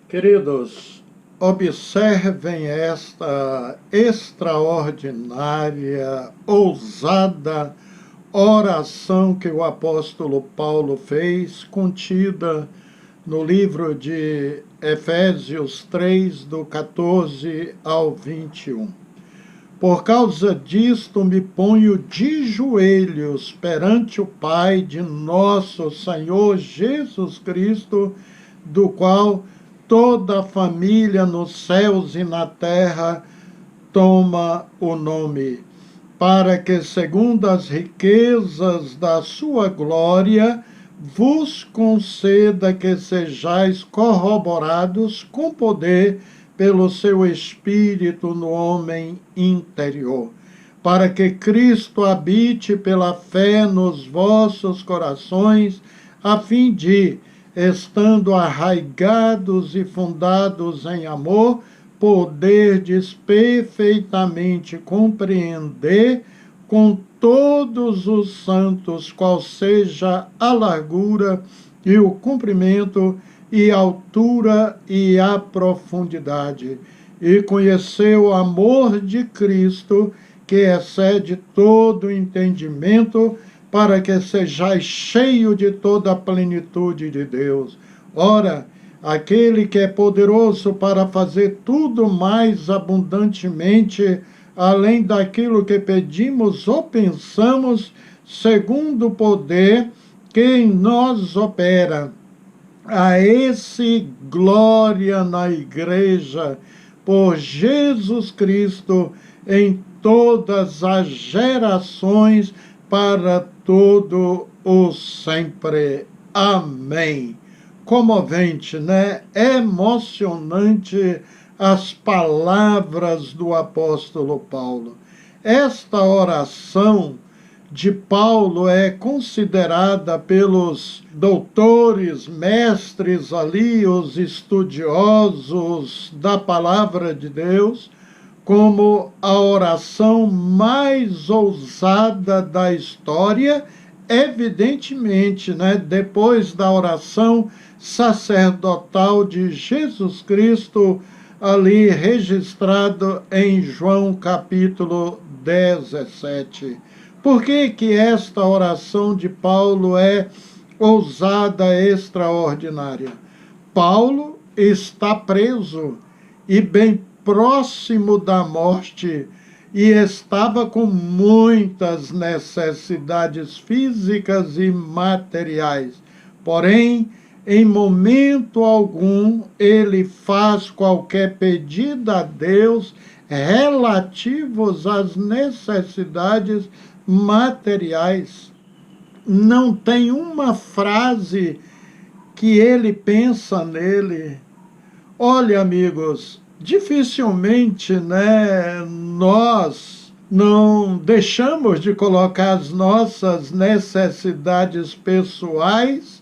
Queridos, observem esta extraordinária, ousada oração que o apóstolo Paulo fez, contida no livro de Efésios 3, do 14 ao 21. Por causa disto me ponho de joelhos perante o Pai de nosso Senhor Jesus Cristo, do qual toda a família nos céus e na terra toma o nome, para que, segundo as riquezas da sua glória, vos conceda que sejais corroborados com poder pelo seu Espírito no homem interior, para que Cristo habite pela fé nos vossos corações, a fim de, estando arraigados e fundados em amor, poderdes perfeitamente compreender com todos os santos qual seja a largura e o comprimento e a altura e a profundidade, e conhecer o amor de Cristo, que excede todo entendimento, para que sejais cheio de toda a plenitude de Deus. Ora, aquele que é poderoso para fazer tudo mais abundantemente, além daquilo que pedimos ou pensamos, segundo o poder que em nós opera. A esse glória na Igreja, por Jesus Cristo, em todas as gerações, para todo o sempre. Amém. Comovente, né? Emocionante as palavras do apóstolo Paulo. Esta oração de Paulo é considerada pelos doutores, mestres ali, os estudiosos da palavra de Deus, como a oração mais ousada da história, evidentemente, né, depois da oração sacerdotal de Jesus Cristo, ali registrado em João capítulo 17. Por que que esta oração de Paulo é ousada, extraordinária? Paulo está preso e bem próximo da morte, e estava com muitas necessidades físicas e materiais. Porém, em momento algum, ele faz qualquer pedido a Deus relativos às necessidades materiais. Não tem uma frase que ele pensa nele. Olha, amigos, dificilmente, né, nós não deixamos de colocar as nossas necessidades pessoais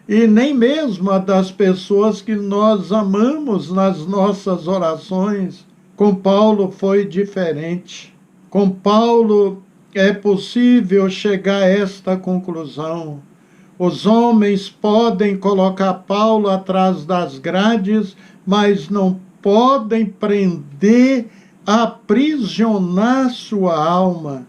e nem mesmo a das pessoas que nós amamos nas nossas orações. Com Paulo foi diferente. Com Paulo é possível chegar a esta conclusão. Os homens podem colocar Paulo atrás das grades, mas não podem prender, aprisionar sua alma.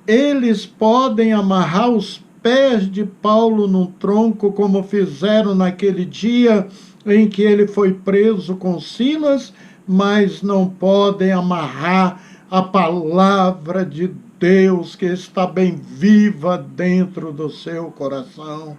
Eles podem amarrar os pés de Paulo num tronco, como fizeram naquele dia em que ele foi preso com Silas, mas não podem amarrar a palavra de Deus que está bem viva dentro do seu coração.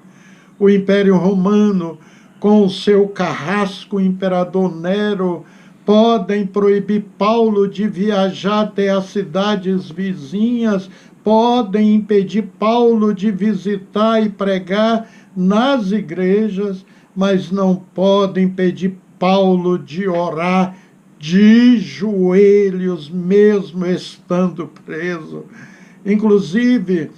O Império Romano, com o seu carrasco, o imperador Nero, podem proibir Paulo de viajar até as cidades vizinhas, podem impedir Paulo de visitar e pregar nas igrejas, mas não podem impedir Paulo de orar de joelhos, mesmo estando preso. Inclusive,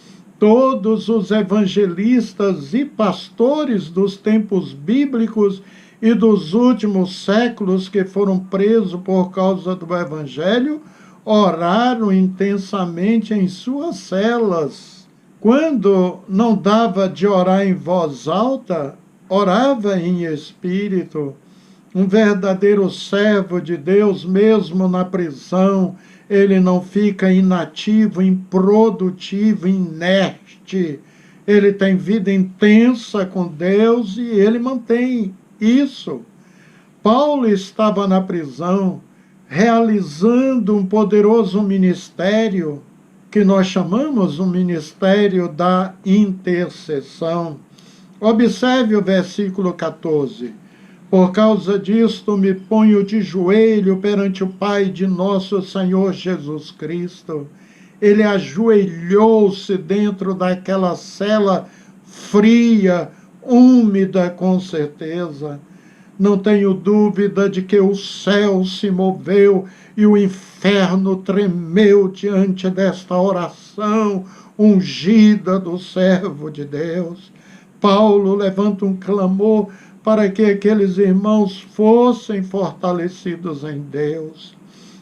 todos os evangelistas e pastores dos tempos bíblicos e dos últimos séculos que foram presos por causa do evangelho, oraram intensamente em suas celas. Quando não dava de orar em voz alta, orava em espírito. Um verdadeiro servo de Deus, mesmo na prisão, ele não fica inativo, improdutivo, inerte. Ele tem vida intensa com Deus e ele mantém isso. Paulo estava na prisão, realizando um poderoso ministério, que nós chamamos o ministério da intercessão. Observe o versículo 14. Por causa disto me ponho de joelho perante o Pai de nosso Senhor Jesus Cristo. Ele ajoelhou-se dentro daquela cela fria, úmida, com certeza. Não tenho dúvida de que o céu se moveu e o inferno tremeu diante desta oração ungida do servo de Deus. Paulo levanta um clamor para que aqueles irmãos fossem fortalecidos em Deus.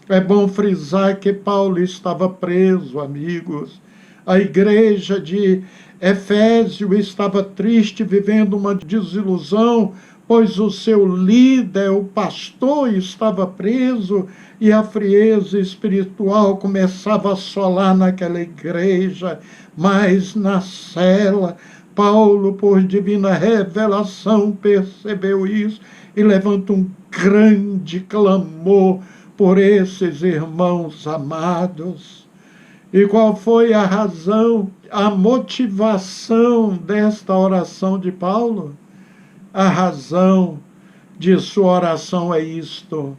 É bom frisar que Paulo estava preso, amigos. A igreja de Efésio estava triste, vivendo uma desilusão, pois o seu líder, o pastor, estava preso e a frieza espiritual começava a assolar naquela igreja, mas na cela, Paulo, por divina revelação, percebeu isso e levanta um grande clamor por esses irmãos amados. E qual foi a razão, a motivação desta oração de Paulo? A razão de sua oração é isto: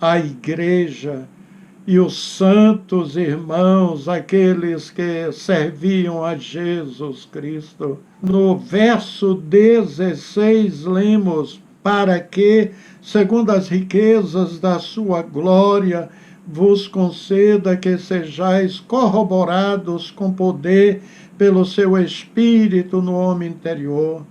a igreja e os santos irmãos, aqueles que serviam a Jesus Cristo. No verso 16, lemos: para que, segundo as riquezas da sua glória, vos conceda que sejais corroborados com poder pelo seu Espírito no homem interior.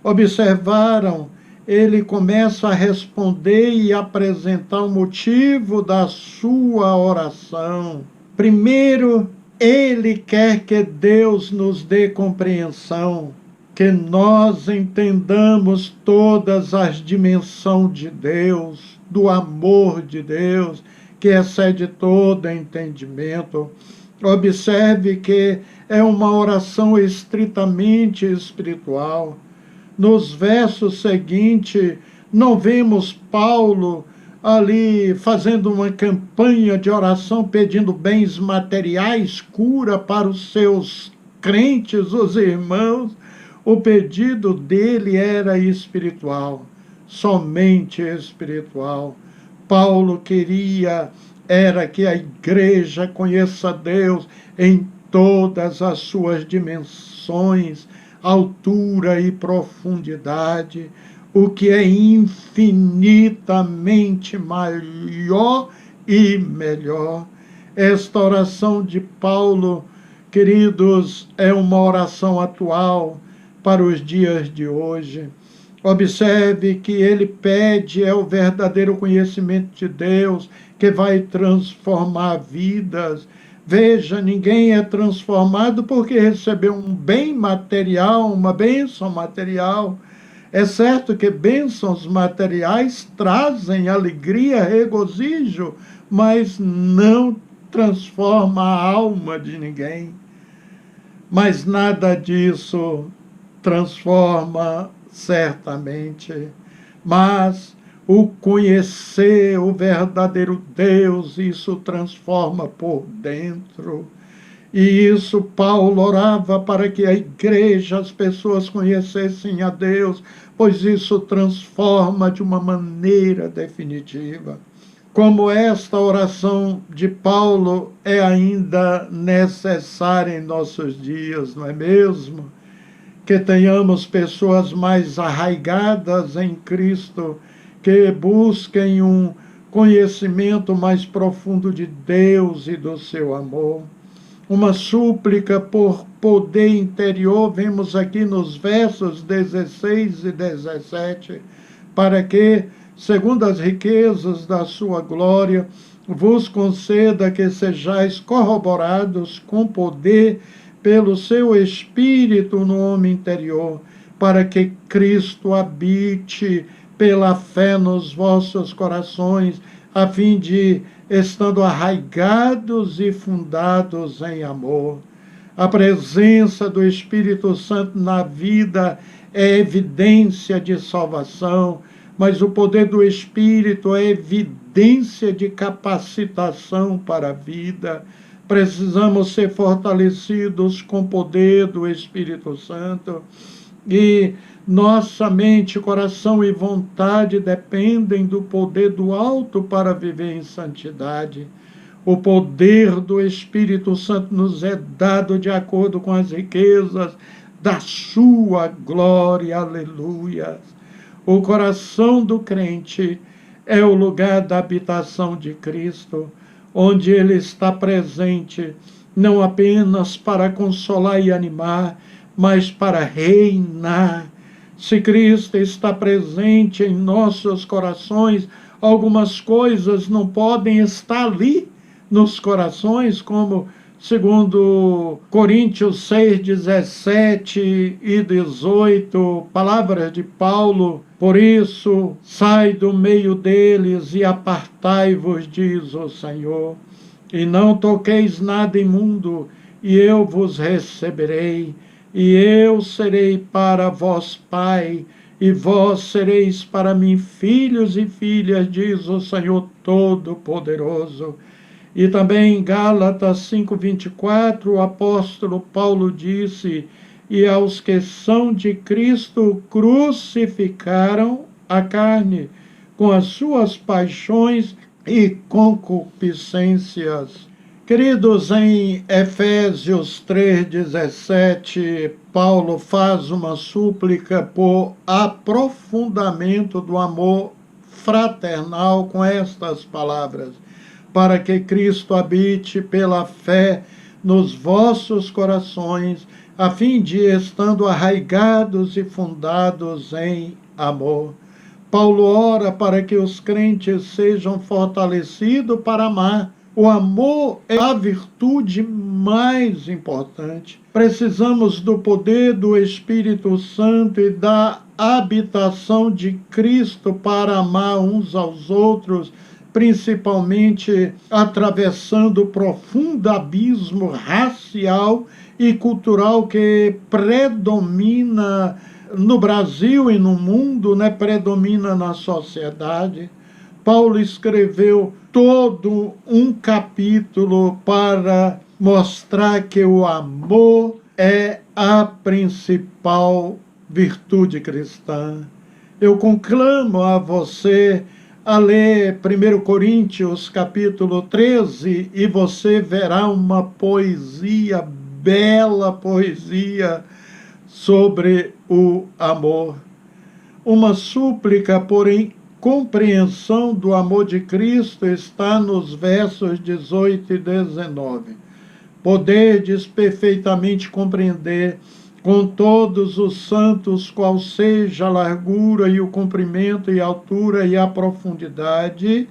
Observaram? Ele começa a responder e apresentar o motivo da sua oração. Primeiro, ele quer que Deus nos dê compreensão, que nós entendamos todas as dimensões de Deus, do amor de Deus, que excede todo entendimento. Observe que é uma oração estritamente espiritual. Nos versos seguintes, não vemos Paulo ali fazendo uma campanha de oração, pedindo bens materiais, cura para os seus crentes, os irmãos. O pedido dele era espiritual, somente espiritual. Paulo era que a igreja conheça Deus em todas as suas dimensões, altura e profundidade, o que é infinitamente maior e melhor. Esta oração de Paulo, queridos, é uma oração atual para os dias de hoje. Observe que ele pede o verdadeiro conhecimento de Deus, que vai transformar vidas. Veja, ninguém é transformado porque recebeu um bem material, uma bênção material. É certo que bênçãos materiais trazem alegria, regozijo, mas não transforma a alma de ninguém. Mas nada disso transforma certamente. Mas o conhecer o verdadeiro Deus, isso transforma por dentro. E isso Paulo orava para que a igreja, as pessoas conhecessem a Deus, pois isso transforma de uma maneira definitiva. Como esta oração de Paulo é ainda necessária em nossos dias, não é mesmo? Que tenhamos pessoas mais arraigadas em Cristo, que busquem um conhecimento mais profundo de Deus e do seu amor. uma súplica por poder interior, vemos aqui nos versos 16 e 17, para que, segundo as riquezas da sua glória, vos conceda que sejais corroborados com poder pelo seu Espírito no homem interior, para que Cristo habite pela fé nos vossos corações, a fim de, estando arraigados e fundados em amor. A presença do Espírito Santo na vida é evidência de salvação, mas o poder do Espírito é evidência de capacitação para a vida. Precisamos ser fortalecidos com o poder do Espírito Santo. E nossa mente, coração e vontade dependem do poder do alto para viver em santidade. O poder do Espírito Santo nos é dado de acordo com as riquezas da sua glória. Aleluia. O coração do crente é o lugar da habitação de Cristo, onde ele está presente, não apenas para consolar e animar, mas para reinar. Se Cristo está presente em nossos corações, algumas coisas não podem estar ali nos corações, como segundo Coríntios 6, 17 e 18, palavras de Paulo: por isso, sai do meio deles e apartai-vos, diz o Senhor, e não toqueis nada imundo, e eu vos receberei, e eu serei para vós pai, e vós sereis para mim filhos e filhas, diz o Senhor Todo-Poderoso. E também em Gálatas 5:24, o apóstolo Paulo disse: e aos que são de Cristo crucificaram a carne com as suas paixões e concupiscências. Queridos, em Efésios 3:17, Paulo faz uma súplica por aprofundamento do amor fraternal com estas palavras: para que Cristo habite pela fé nos vossos corações, a fim de, estando arraigados e fundados em amor. Paulo ora para que os crentes sejam fortalecidos para amar. O amor é a virtude mais importante. Precisamos do poder do Espírito Santo e da habitação de Cristo para amar uns aos outros, principalmente atravessando o profundo abismo racial e cultural que predomina no Brasil e no mundo, predomina na sociedade. Paulo escreveu todo um capítulo para mostrar que o amor é a principal virtude cristã. Eu conclamo a você a ler 1 Coríntios capítulo 13 e você verá uma poesia, bela poesia sobre o amor. Uma súplica, porém, compreensão do amor de Cristo está nos versos 18 e 19. Poderdes perfeitamente compreender com todos os santos qual seja a largura e o comprimento e a altura e a profundidade,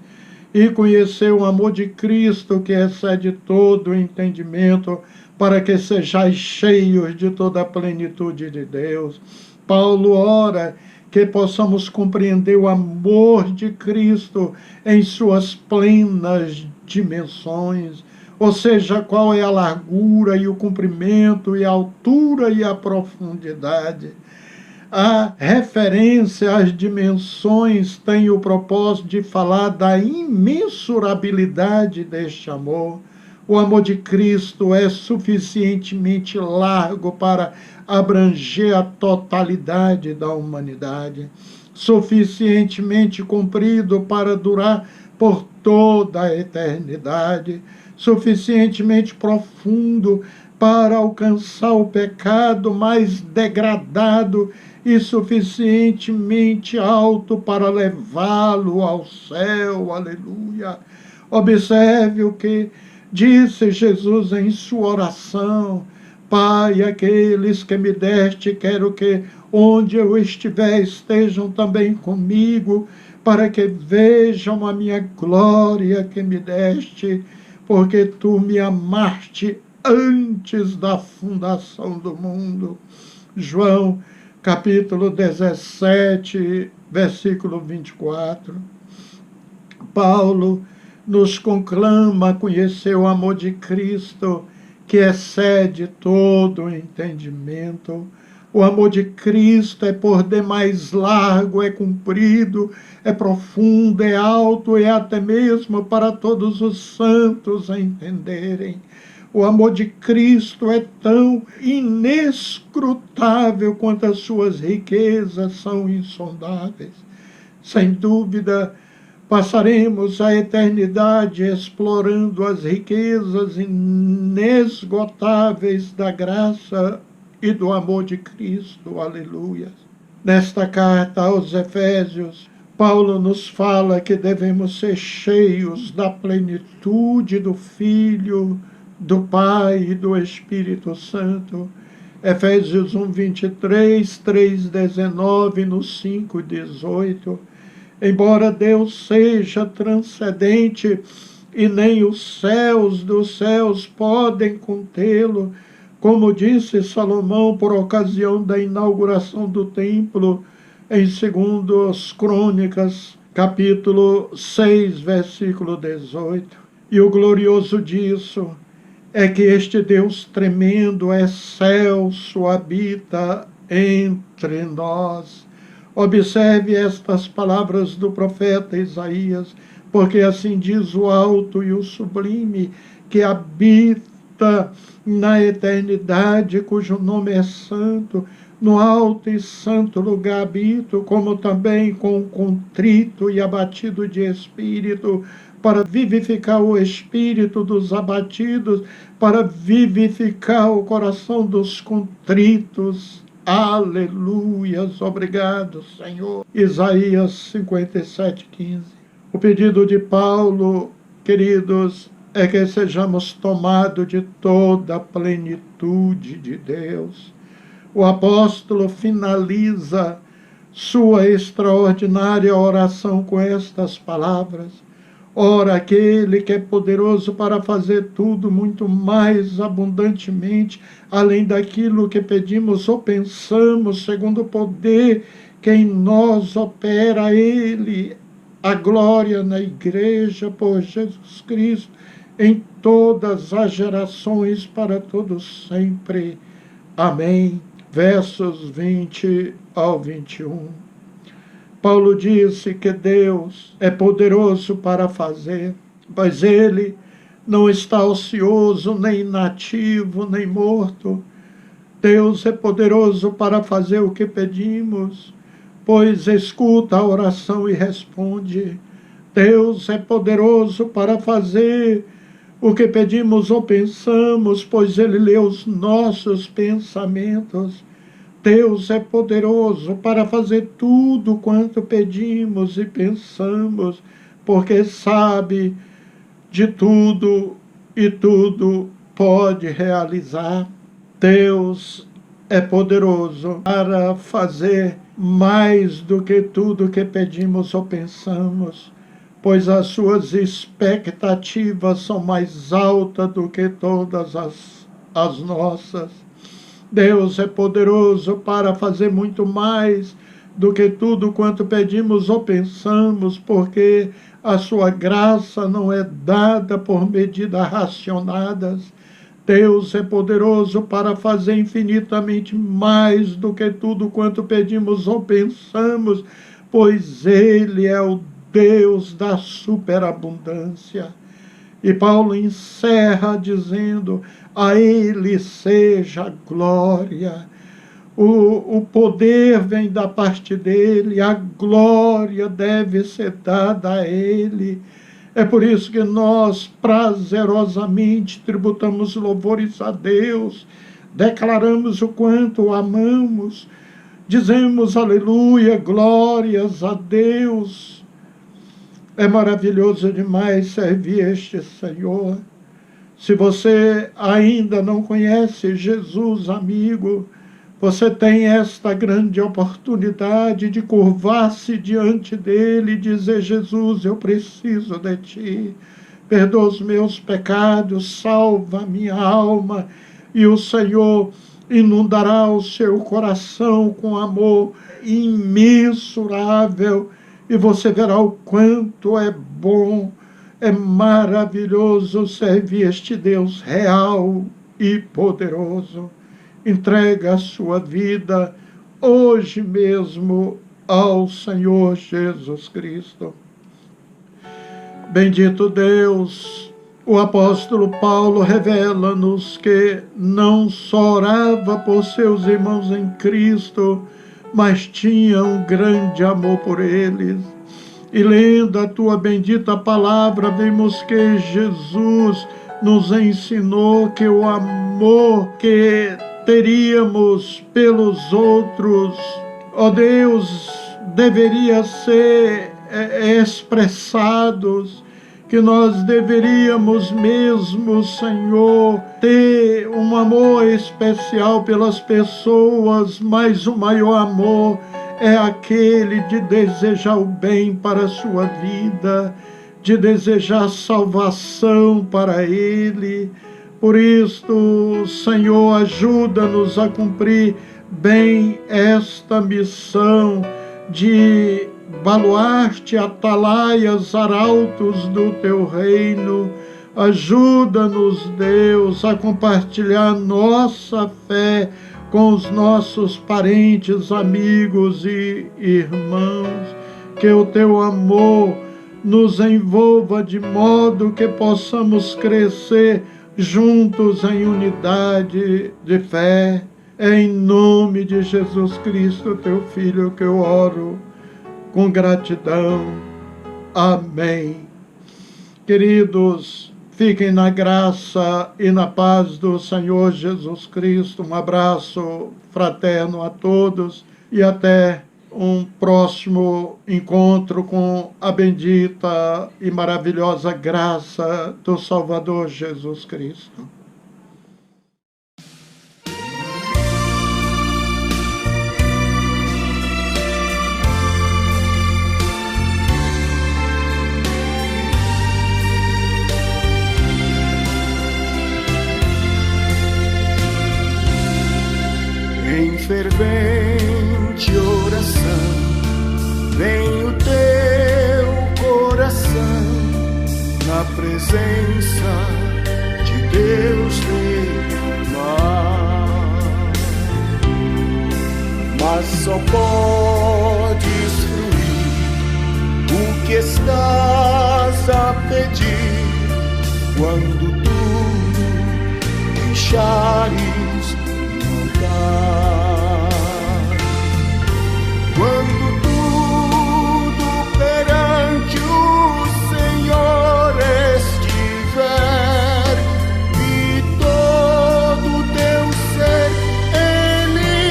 e conhecer o amor de Cristo que excede todo o entendimento, para que sejais cheios de toda a plenitude de Deus. Paulo ora que possamos compreender o amor de Cristo em suas plenas dimensões, ou seja, qual é a largura e o comprimento e a altura e a profundidade. A referência às dimensões tem o propósito de falar da imensurabilidade deste amor. O amor de Cristo é suficientemente largo para abranger a totalidade da humanidade, suficientemente comprido para durar por toda a eternidade, suficientemente profundo para alcançar o pecado mais degradado e suficientemente alto para levá-lo ao céu. Aleluia! Observe o que Disse Jesus em sua oração: Pai, aqueles que me deste, quero que onde eu estiver estejam também comigo, para que vejam a minha glória que me deste, porque tu me amaste antes da fundação do mundo. João, capítulo 17, versículo 24. Paulo nos conclama a conhecer o amor de Cristo, que excede todo o entendimento. O amor de Cristo é por demais largo, é comprido, é profundo, é alto, é até mesmo para todos os santos a entenderem. O amor de Cristo é tão inescrutável quanto as suas riquezas são insondáveis. Sem dúvida, passaremos a eternidade explorando as riquezas inesgotáveis da graça e do amor de Cristo. Aleluia. Nesta carta aos Efésios, Paulo nos fala que devemos ser cheios da plenitude do Filho, do Pai e do Espírito Santo. Efésios 1, 23, 3, 19, no 5, 18. Embora Deus seja transcendente e nem os céus dos céus podem contê-lo, como disse Salomão por ocasião da inauguração do templo, em 2 Crônicas, capítulo 6, versículo 18. E o glorioso disso é que este Deus tremendo, excelso, habita entre nós. Observe estas palavras do profeta Isaías, porque assim diz o alto e o sublime, que habita na eternidade, cujo nome é santo. No alto e santo lugar habito, como também com o contrito e abatido de espírito, para vivificar o espírito dos abatidos, para vivificar o coração dos contritos. Aleluias, obrigado, Senhor. Isaías 57:15. O pedido de Paulo, queridos, é que sejamos tomados de toda a plenitude de Deus. O apóstolo finaliza sua extraordinária oração com estas palavras: ora, aquele que é poderoso para fazer tudo muito mais abundantemente, além daquilo que pedimos ou pensamos, segundo o poder que em nós opera, Ele, a glória na igreja por Jesus Cristo, em todas as gerações, para todos sempre. Amém. Versos 20 ao 21. Paulo disse que Deus é poderoso para fazer, pois Ele não está ocioso, nem inativo, nem morto. Deus é poderoso para fazer o que pedimos, pois escuta a oração e responde. Deus é poderoso para fazer o que pedimos ou pensamos, pois Ele lê os nossos pensamentos. Deus é poderoso para fazer tudo quanto pedimos e pensamos, porque sabe de tudo e tudo pode realizar. Deus é poderoso para fazer mais do que tudo que pedimos ou pensamos, pois as suas expectativas são mais altas do que todas as nossas. Deus é poderoso para fazer muito mais do que tudo quanto pedimos ou pensamos, porque a sua graça não é dada por medidas racionadas. Deus é poderoso para fazer infinitamente mais do que tudo quanto pedimos ou pensamos, pois Ele é o Deus da superabundância. E Paulo encerra dizendo: a Ele seja glória. O poder vem da parte dEle, a glória deve ser dada a Ele. É por isso que nós prazerosamente tributamos louvores a Deus, declaramos o quanto o amamos, dizemos aleluia, glórias a Deus. É maravilhoso demais servir este Senhor. Se você ainda não conhece Jesus, amigo, você tem esta grande oportunidade de curvar-se diante dele e dizer: Jesus, eu preciso de ti, perdoa os meus pecados, salva a minha alma, e o Senhor inundará o seu coração com amor imensurável, e você verá o quanto é bom, é maravilhoso servir este Deus real e poderoso. Entrega a sua vida hoje mesmo ao Senhor Jesus Cristo. Bendito Deus, o apóstolo Paulo revela-nos que não só orava por seus irmãos em Cristo, mas tinha um grande amor por eles. E lendo a tua bendita palavra, vemos que Jesus nos ensinou que o amor que teríamos pelos outros, ó Deus, deveria ser expressados, que nós deveríamos mesmo, Senhor, ter um amor especial pelas pessoas, mas o maior amor é aquele de desejar o bem para a sua vida, de desejar salvação para ele. Por isto, Senhor, ajuda-nos a cumprir bem esta missão de baluarte, atalaias, arautos do teu reino. Ajuda-nos, Deus, a compartilhar nossa fé com os nossos parentes, amigos e irmãos. Que o teu amor nos envolva de modo que possamos crescer juntos em unidade de fé. É em nome de Jesus Cristo, teu Filho, que eu oro com gratidão. Amém. Queridos, fiquem na graça e na paz do Senhor Jesus Cristo. Um abraço fraterno a todos e até um próximo encontro com a bendita e maravilhosa graça do Salvador Jesus Cristo. Em fervente oração, vem o teu coração na presença de Deus derramar. Mas só podes fruir o que estás a pedir quando tu deixares montar. Quando tudo perante o Senhor estiver e todo teu ser Ele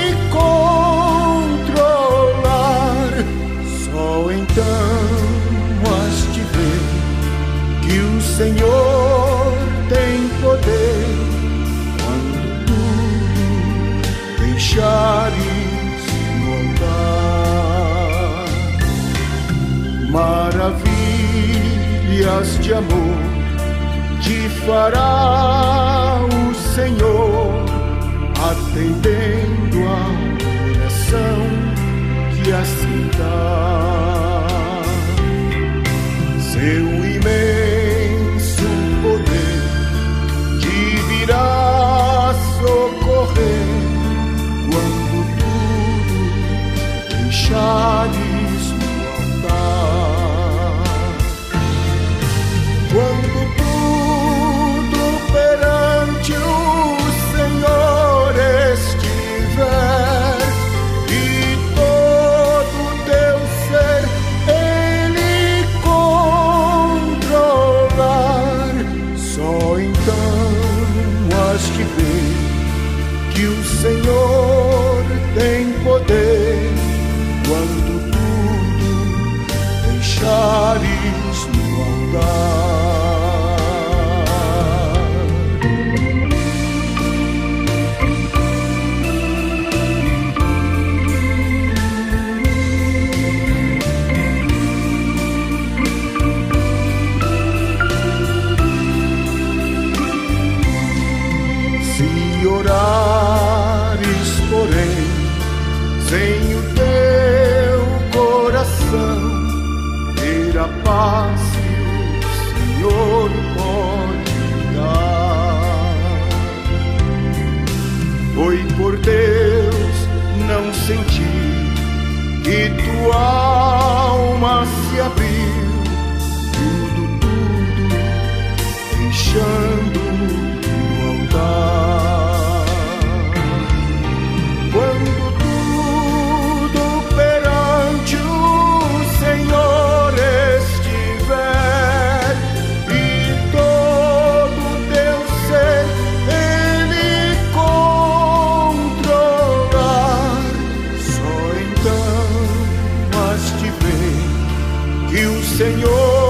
controlar, só então has de ver que o Senhor tem poder quando tudo deixares montar. Maravilhas de amor te fará o Senhor, atendendo a oração que assim dá. Seu imenso poder te virá socorrer quando tudo deixares no altar. Quando tudo perante o Senhor estiver e todo teu ser a paz que o Senhor pode dar. Foi por Deus não sentir que tua alma se abriu, tudo deixando no altar. Quando tudo perante o Senhor estiver e todo teu ser Ele controlar, só então has de ver que o Senhor